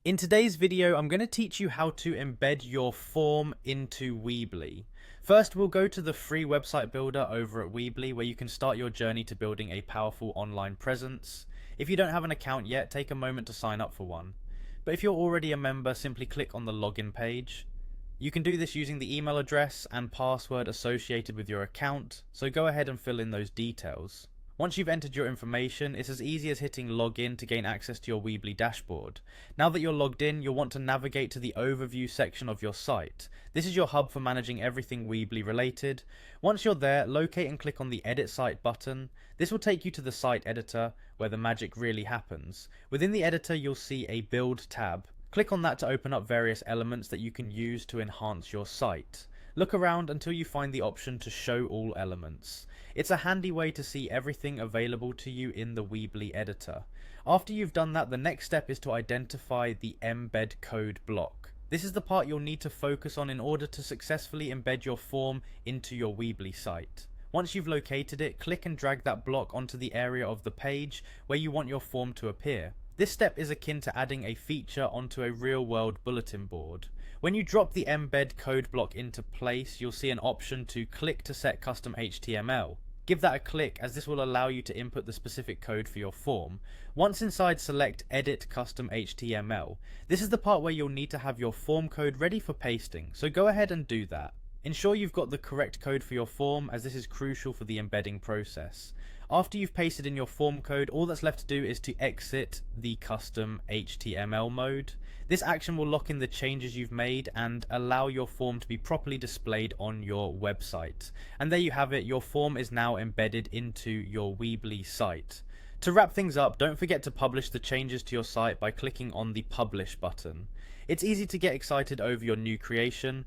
In today's video, I'm going to teach you how to embed your form into Weebly. First, we'll go to the free website builder over at Weebly, where you can start your journey to building a powerful online presence. If you don't have an account yet, take a moment to sign up for one. But if you're already a member, simply click on the login page. You can do this using the email address and password associated with your account, so go ahead and fill in those details. Once you've entered your information, it's as easy as hitting login to gain access to your Weebly dashboard. Now that you're logged in, you'll want to navigate to the overview section of your site. This is your hub for managing everything Weebly related. Once you're there, locate and click on the Edit Site button. This will take you to the site editor, where the magic really happens. Within the editor, you'll see a Build tab. Click on that to open up various elements that you can use to enhance your site. Look around until you find the option to show all elements. It's a handy way to see everything available to you in the Weebly editor. After you've done that, the next step is to identify the embed code block. This is the part you'll need to focus on in order to successfully embed your form into your Weebly site. Once you've located it, click and drag that block onto the area of the page where you want your form to appear. This step is akin to adding a feature onto a real-world bulletin board. When you drop the embed code block into place, you'll see an option to click to set custom HTML. Give that a click, as this will allow you to input the specific code for your form. Once inside, select Edit Custom HTML. This is the part where you'll need to have your form code ready for pasting, so go ahead and do that. Ensure you've got the correct code for your form, as this is crucial for the embedding process. After you've pasted in your form code, all that's left to do is to exit the custom HTML mode. This action will lock in the changes you've made and allow your form to be properly displayed on your website. And there you have it, your form is now embedded into your Weebly site. To wrap things up, don't forget to publish the changes to your site by clicking on the Publish button. It's easy to get excited over your new creation,